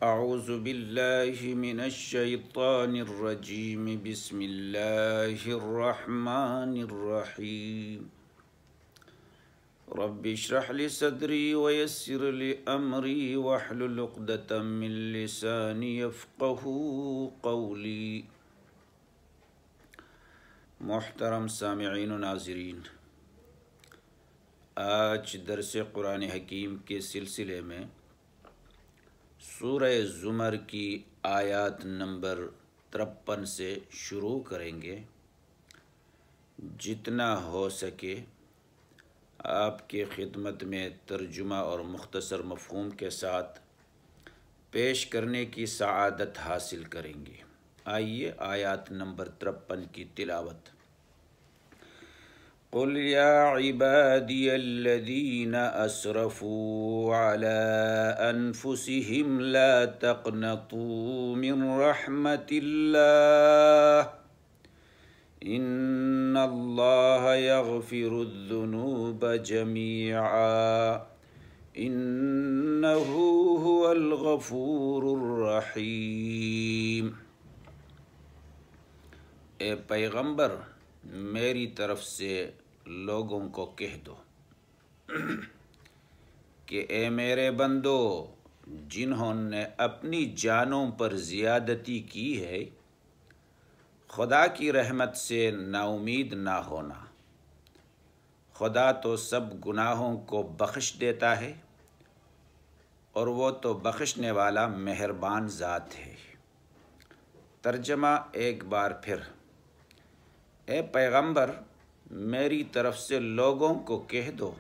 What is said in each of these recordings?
أعوذ بالله من الشيطان الرجيم بسم الله الرحمن الرحيم رب اشرح لي صدري ويسر لي أمري واحلل عقدة من لساني يفقهوا قولي۔ محترم سامعین و ناظرین، آج درس قرآن حکیم کے سلسلے میں سورہ زمر کی آیات نمبر 53 سے شروع کریں گے۔ جتنا ہو سکے آپ کی خدمت میں ترجمہ اور مختصر مفہوم کے ساتھ پیش کرنے کی سعادت حاصل کریں گے۔ آئیے آیات نمبر 53 کی تلاوت۔ قل يا عبادي الذين أسرفوا على أنفسهم لا تقنطوا من رحمة الله إن الله يغفر الذنوب جميعا إنه هو الغفور الرحيم۔ اے پیغمبر، میری طرف سے لوگوں کو کہہ دو کہ اے میرے بندو، جنہوں نے اپنی جانوں پر زیادتی کی ہے، خدا کی رحمت سے نا امید نہ ہونا۔ خدا تو سب گناہوں کو بخش دیتا ہے اور وہ تو بخشنے والا مہربان ذات ہے۔ ترجمہ ایک بار پھر۔ اے پیغمبر، میری طرف سے لوگوں کو کہہ دو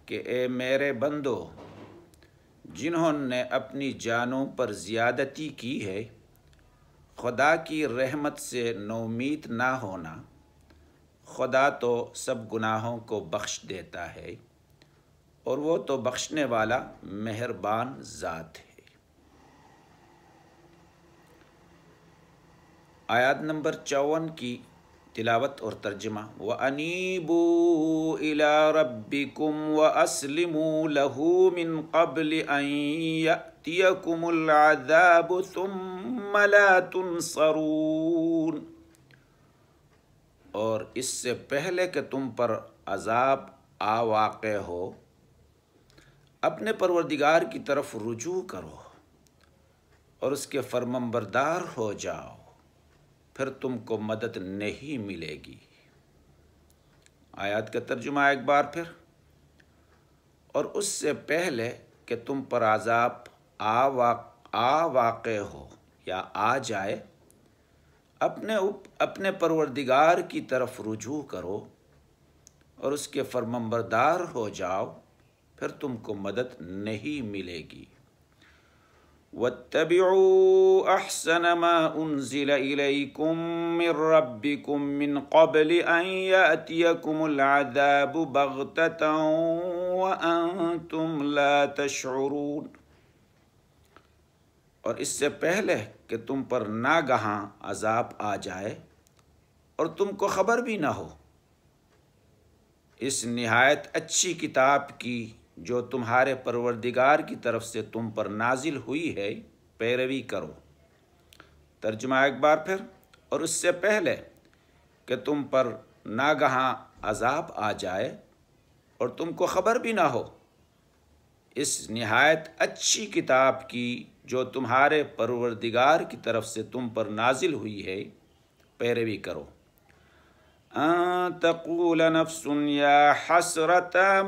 کہ اے میرے بندو، جنہوں نے اپنی جانوں پر زیادتی کی ہے، خدا کی رحمت سے نومید نہ ہونا۔ خدا تو سب گناہوں کو بخش دیتا ہے اور وہ تو بخشنے والا مہربان ذات ہے۔ آیات نمبر 54 کی تلاوت اور ترجمہ۔ وَأَنِيبُوا إِلَىٰ رَبِّكُمْ وَأَسْلِمُوا لَهُ مِن قَبْلِ أَن يَأْتِيَكُمُ الْعَذَابُ ثُمَّ لَا تُنصَرُونَ۔ اور اس سے پہلے کہ تم پر عذاب آ واقع ہو، اپنے پروردگار کی طرف رجوع کرو اور اس کے فرمانبردار ہو جاؤ، پھر تم کو مدد نہیں ملے گی۔ آیات کا ترجمہ ایک بار پھر۔ اور اس سے پہلے کہ تم پر عذاب آ واقع ہو یا آ جائے، اپنے پروردگار کی طرف رجوع کرو اور اس کے فرمانبردار ہو جاؤ، پھر تم کو مدد نہیں ملے گی۔ وَاتَّبِعُوا أَحْسَنَ مَا أُنزِلَ إِلَيْكُم مِّن رَّبِّكُم مِّن قَبْلِ أَن يَأْتِيَكُمُ الْعَذَابُ بَغْتَةً وَأَنتُمْ لَا تَشْعُرُونَ۔ اور اس سے پہلے کہ تم پر ناگہاں عذاب آ جائے اور تم کو خبر بھی نہ ہو، اس نہایت اچھی کتاب کی جو تمہارے پروردگار کی طرف سے تم پر نازل ہوئی ہے، پیروی کرو۔ ترجمہ ایک بار پھر۔ اور اس سے پہلے کہ تم پر ناگہاں عذاب آ جائے اور تم کو خبر بھی نہ ہو، اس نہایت اچھی کتاب کی جو تمہارے پروردگار کی طرف سے تم پر نازل ہوئی ہے، پیروی کرو۔ أَن تَقُولَ نَفْسٌ يَا حَسْرَتَا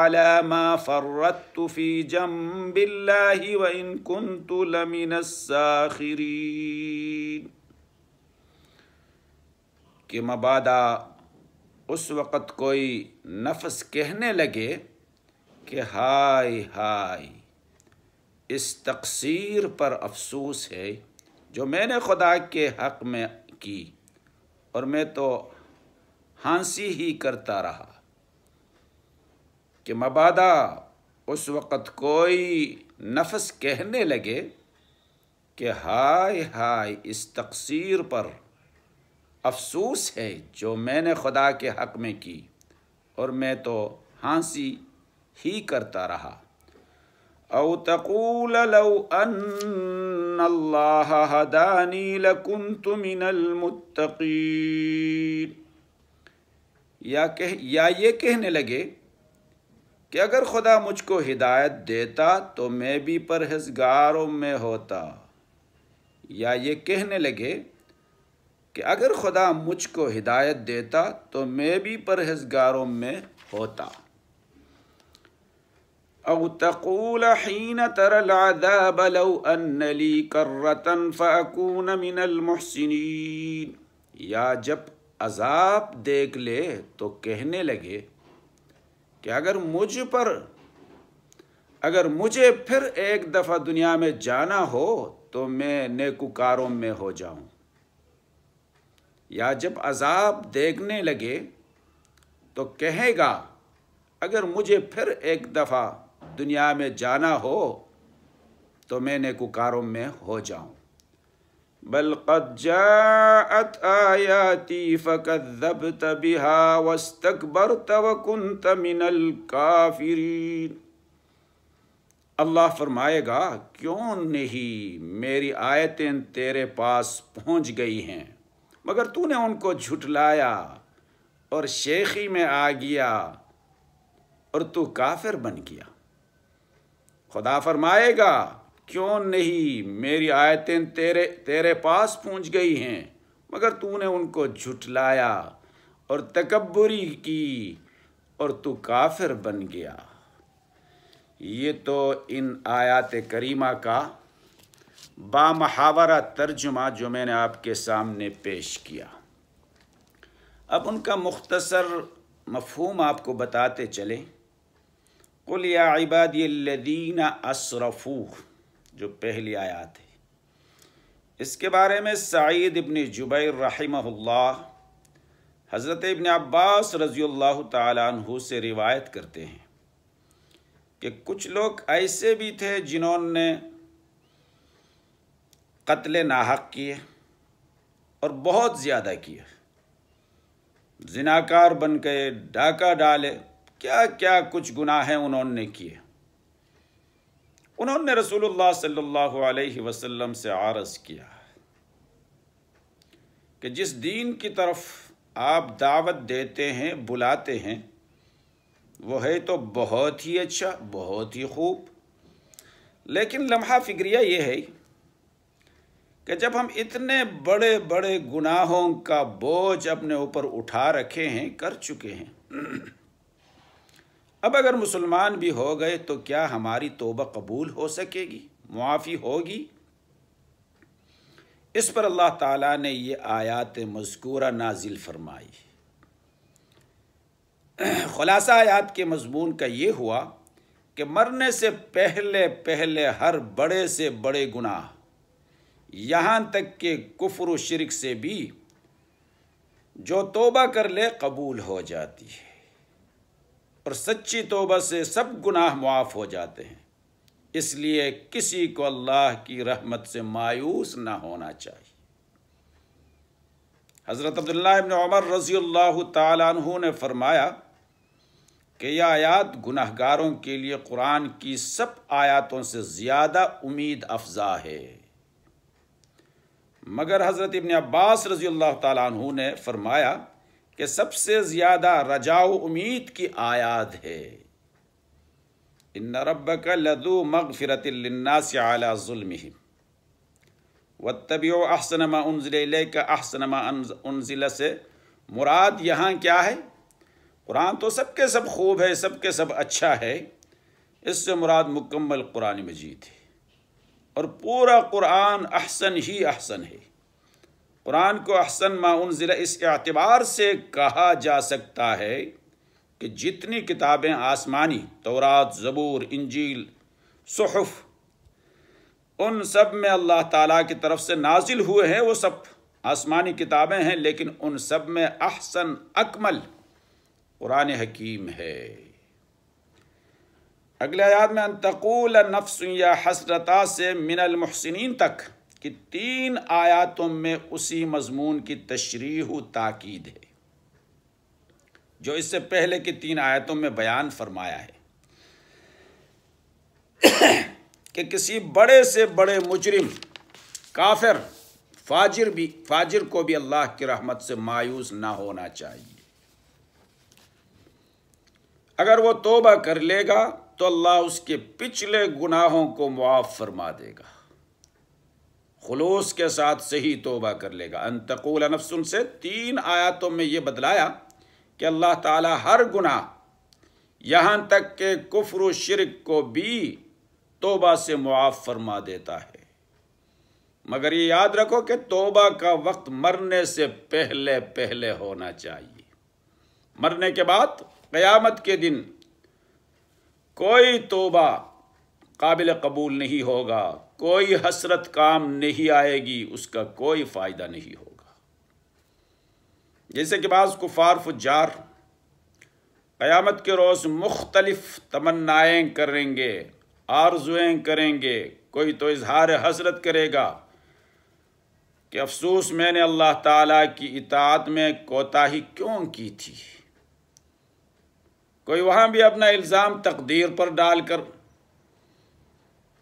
عَلَى مَا فَرَّطتُ فِي جَنبِ اللَّهِ وَإِن كُنتُ لَمِنَ السَّاخِرِينَ۔ کہ مبادا اس وقت کوئی نفس کہنے لگے کہ ہائے ہائے، اس تقصیر پر افسوس ہے جو میں نے خدا کے حق میں کی، اور میں تو ہنسی ہی کرتا رہا۔ کہ مبادا اس وقت کوئی نفس کہنے لگے کہ ہائے ہائے، اس تقصیر پر افسوس ہے جو میں نے خدا کے حق میں کی، اور میں تو ہنسی ہی کرتا رہا۔ او تقول لو ان اللہ ہدانی لکنت من المتقین، یا یہ کہنے لگے کہ اگر خدا مجھ کو ہدایت دیتا تو میں بھی پرہیزگاروں میں ہوتا، یا یہ کہنے لگے کہ اگر خدا مجھ کو ہدایت دیتا تو میں بھی پرہیزگاروں میں ہوتا۔ او تقول حین تر العذاب لو ان لی کرۃ فاکون من المحسنین، یا جب عذاب دیکھ لے تو کہنے لگے کہ اگر مجھے پھر ایک دفعہ دنیا میں جانا ہو تو میں نیکوکاروں میں ہو جاؤں۔ یا جب عذاب دیکھنے لگے تو کہے گا اگر مجھے پھر ایک دفعہ دنیا میں جانا ہو تو میں نیکوکاروں میں ہو جاؤں۔ بل قد جاءت آیاتی فکذبت بها واستکبرت وکنت من الکافرین، اللہ فرمائے گا کیوں نہیں میری آیتیں تیرے پاس پہنچ گئی ہیں مگر تو نے ان کو جھٹلایا اور شیخی میں آ گیا اور تو کافر بن گیا۔ خدا فرمائے گا کیوں نہیں میری آیتیں تیرے پاس پہنچ گئی ہیں مگر تو نے ان کو جھٹلایا اور تکبری کی اور تو کافر بن گیا۔ یہ تو ان آیات کریمہ کا بامحاورہ ترجمہ جو میں نے آپ کے سامنے پیش کیا۔ اب ان کا مختصر مفہوم آپ کو بتاتے چلیں۔ قل یا عبادی الذین اسرفوا، جو پہلی آیات ہے، اس کے بارے میں سعید ابن جبیر رحمہ اللہ حضرت ابن عباس رضی اللہ تعالیٰ عنہ سے روایت کرتے ہیں کہ کچھ لوگ ایسے بھی تھے جنہوں نے قتل ناحق کیے اور بہت زیادہ کیے، زناکار بن گئے، ڈاکہ ڈالے، کیا کیا کچھ گناہ انہوں نے کیے۔ انہوں نے رسول اللہ صلی اللہ علیہ وسلم سے عرض کیا کہ جس دین کی طرف آپ دعوت دیتے ہیں، بلاتے ہیں، وہ ہے تو بہت ہی اچھا، بہت ہی خوب، لیکن لمحہ فکریہ یہ ہے کہ جب ہم اتنے بڑے بڑے گناہوں کا بوجھ اپنے اوپر اٹھا رکھے ہیں، کر چکے ہیں، اب اگر مسلمان بھی ہو گئے تو کیا ہماری توبہ قبول ہو سکے گی، معافی ہوگی؟ اس پر اللہ تعالیٰ نے یہ آیات مذکورہ نازل فرمائی۔ خلاصہ آیات کے مضمون کا یہ ہوا کہ مرنے سے پہلے ہر بڑے سے بڑے گناہ، یہاں تک کہ کفر و شرک سے بھی جو توبہ کر لے قبول ہو جاتی ہے، اور سچی توبہ سے سب گناہ معاف ہو جاتے ہیں۔ اس لیے کسی کو اللہ کی رحمت سے مایوس نہ ہونا چاہیے۔ حضرت عبداللہ ابن عمر رضی اللہ تعالیٰ عنہ نے فرمایا کہ یہ آیات گناہگاروں کے لیے قرآن کی سب آیاتوں سے زیادہ امید افزا ہے، مگر حضرت ابن عباس رضی اللہ تعالیٰ عنہ نے فرمایا کہ سب سے زیادہ رجاء و امید کی آیات ہے۔ ان ربک لذو مغفرۃ للناس علی ظلمہم واتبعوا احسن ما انزل الیک احسن ما انزل سے مراد یہاں کیا ہے؟ قرآن تو سب کے سب خوب ہے، سب کے سب اچھا ہے، اس سے مراد مکمل قرآن مجید ہے، اور پورا قرآن احسن ہی احسن ہے۔ قرآن کو احسن ما انزل اس اعتبار سے کہا جا سکتا ہے کہ جتنی کتابیں آسمانی، تورات، زبور، انجیل، صحف، ان سب میں اللہ تعالیٰ کی طرف سے نازل ہوئے ہیں، وہ سب آسمانی کتابیں ہیں، لیکن ان سب میں احسن، اکمل قرآن حکیم ہے۔ اگلے آیات میں ان تقول نفس یا حسرتا سے من المحسنین تک کی 3 آیاتوں میں اسی مضمون کی تشریح و تاکید ہے جو اس سے پہلے کی 3 آیتوں میں بیان فرمایا ہے۔ کہ کسی بڑے سے بڑے مجرم کافر فاجر کو بھی اللہ کی رحمت سے مایوس نہ ہونا چاہیے۔ اگر وہ توبہ کر لے گا تو اللہ اس کے پچھلے گناہوں کو معاف فرما دے گا، خلوص کے ساتھ صحیح توبہ کر لے گا۔ ان تقول نفس سے 3 آیاتوں میں یہ بتلایا کہ اللہ تعالی ہر گناہ یہاں تک کہ کفر و شرک کو بھی توبہ سے معاف فرما دیتا ہے، مگر یہ یاد رکھو کہ توبہ کا وقت مرنے سے پہلے ہونا چاہیے۔ مرنے کے بعد قیامت کے دن کوئی توبہ قابل قبول نہیں ہوگا، کوئی حسرت کام نہیں آئے گی، اس کا کوئی فائدہ نہیں ہوگا۔ جیسے کہ بعض کفار فجار قیامت کے روز مختلف تمنائیں کریں گے، آرزویں کریں گے۔ کوئی تو اظہار حسرت کرے گا کہ افسوس میں نے اللہ تعالیٰ کی اطاعت میں کوتاہی کیوں کی تھی۔ کوئی وہاں بھی اپنا الزام تقدیر پر ڈال کر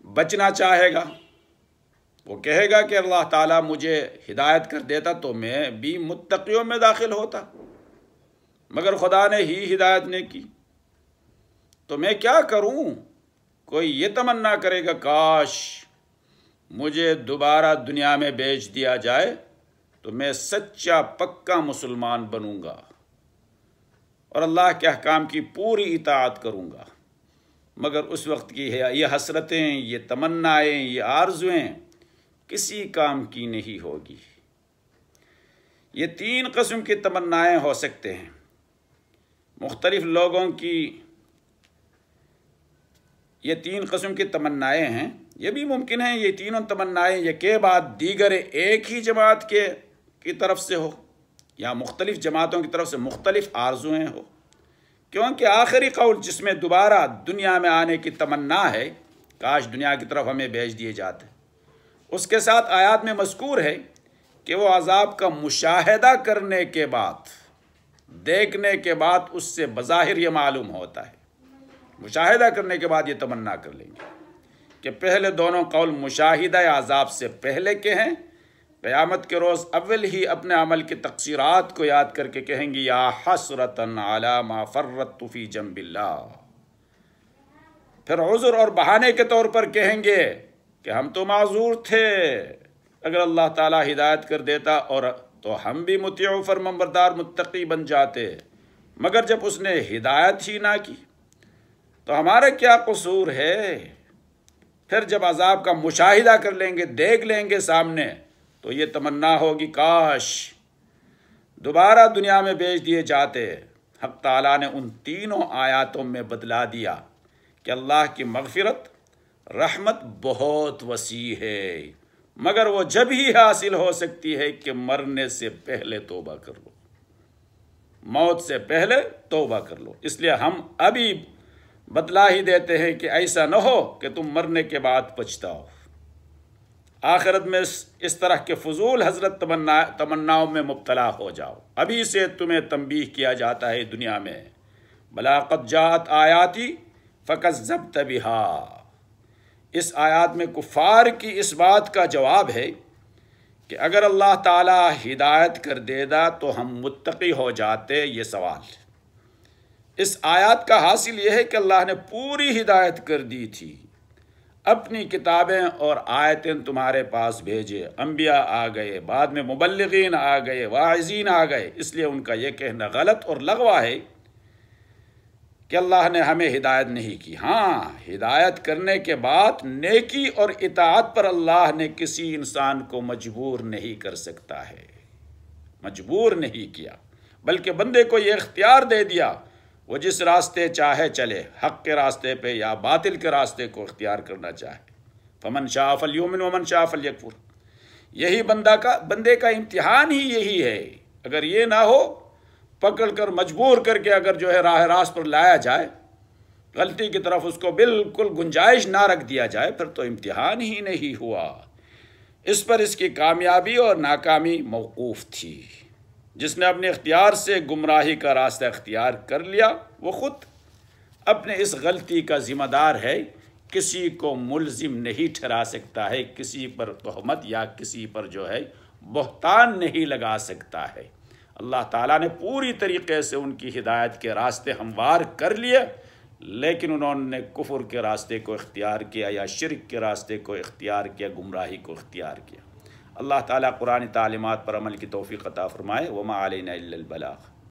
بچنا چاہے گا، وہ کہے گا کہ اللہ تعالیٰ مجھے ہدایت کر دیتا تو میں بھی متقیوں میں داخل ہوتا، مگر خدا نے ہی ہدایت نہیں کی تو میں کیا کروں۔ کوئی یہ تمنا کرے گا کاش مجھے دوبارہ دنیا میں بھیج دیا جائے تو میں سچا پکا مسلمان بنوں گا اور اللہ کے احکام کی پوری اطاعت کروں گا، مگر اس وقت کی یہ حسرتیں، یہ تمنائیں، یہ آرزویں کسی کام کی نہیں ہوگی۔ یہ 3 قسم کی تمنائیں ہو سکتے ہیں، مختلف لوگوں کی یہ 3 قسم کی تمنائیں ہیں۔ یہ بھی ممکن ہے یہ تینوں تمنائیں یکے بعد دیگر ایک ہی جماعت کی طرف سے ہو، یا مختلف جماعتوں کی طرف سے مختلف آرزویں ہو، کیونکہ آخری قول جس میں دوبارہ دنیا میں آنے کی تمنا ہے، کاش دنیا کی طرف ہمیں بھیج دیے جاتے، اس کے ساتھ آیات میں مذکور ہے کہ وہ عذاب کا مشاہدہ کرنے کے بعد، دیکھنے کے بعد اس سے بظاہر یہ معلوم ہوتا ہے، مشاہدہ کرنے کے بعد یہ تمنا کر لیں گے کہ پہلے دونوں قول مشاہدہ عذاب سے پہلے کے ہیں۔ قیامت کے روز اول ہی اپنے عمل کی تقصیرات کو یاد کر کے کہیں گی یا حسرتن علی ما فرطت فی جنب اللہ، پھر عذر اور بہانے کے طور پر کہیں گے کہ ہم تو معذور تھے، اگر اللہ تعالیٰ ہدایت کر دیتا اور تو ہم بھی مطیع و فرمانبردار متقی بن جاتے، مگر جب اس نے ہدایت ہی نہ کی تو ہمارا کیا قصور ہے۔ پھر جب عذاب کا مشاہدہ کر لیں گے، دیکھ لیں گے سامنے، تو یہ تمنا ہوگی کاش دوبارہ دنیا میں بھیج دیے جاتے۔ حق تعالیٰ نے ان تینوں آیاتوں میں بتلا دیا کہ اللہ کی مغفرت، رحمت بہت وسیع ہے، مگر وہ جب ہی حاصل ہو سکتی ہے کہ مرنے سے پہلے توبہ کر لو، موت سے پہلے توبہ کر لو۔ اس لیے ہم ابھی بتلا ہی دیتے ہیں کہ ایسا نہ ہو کہ تم مرنے کے بعد پچھتاؤ، آخرت میں اس طرح کے فضول حضرت تمناؤں میں مبتلا ہو جاؤ۔ ابھی سے تمہیں تنبیہ کیا جاتا ہے دنیا میں، بلا قد جاءت آیاتی فکذبت بہا۔ اس آیات میں کفار کی اس بات کا جواب ہے کہ اگر اللہ تعالیٰ ہدایت کر دیتا تو ہم متقی ہو جاتے۔ یہ سوال اس آیات کا حاصل یہ ہے کہ اللہ نے پوری ہدایت کر دی تھی، اپنی کتابیں اور آیتیں تمہارے پاس بھیجے، انبیاء آ گئے، بعد میں مبلغین آ گئے، واعظین آ گئے، اس لیے ان کا یہ کہنا غلط اور لغوا ہے کہ اللہ نے ہمیں ہدایت نہیں کی۔ ہاں، ہدایت کرنے کے بعد نیکی اور اطاعت پر اللہ نے کسی انسان کو مجبور نہیں کر سکتا ہے، مجبور نہیں کیا، بلکہ بندے کو یہ اختیار دے دیا وہ جس راستے چاہے چلے، حق کے راستے پہ یا باطل کے راستے کو اختیار کرنا چاہے۔ فمن شاء فلیؤمن ومن شاء فلیکفر، یہی بندے کا امتحان ہی یہی ہے۔ اگر یہ نہ ہو، پکڑ کر مجبور کر کے اگر جو ہے راہ راست پر لایا جائے، غلطی کی طرف اس کو بالکل گنجائش نہ رکھ دیا جائے، پھر تو امتحان ہی نہیں ہوا۔ اس پر اس کی کامیابی اور ناکامی موقوف تھی۔ جس نے اپنے اختیار سے گمراہی کا راستہ اختیار کر لیا، وہ خود اپنے اس غلطی کا ذمہ دار ہے کسی کو ملزم نہیں ٹھہرا سکتا ہے، کسی پر تہمت یا کسی پر جو ہے بہتان نہیں لگا سکتا ہے۔ اللہ تعالیٰ نے پوری طریقے سے ان کی ہدایت کے راستے ہموار کر لیے، لیکن انہوں نے کفر کے راستے کو اختیار کیا یا شرک کے راستے کو اختیار کیا، گمراہی کو اختیار کیا۔ اللہ تعالیٰ قرآن تعلیمات پر عمل کی توفیق عطا فرمائے۔ وما علینا الا البلاغ۔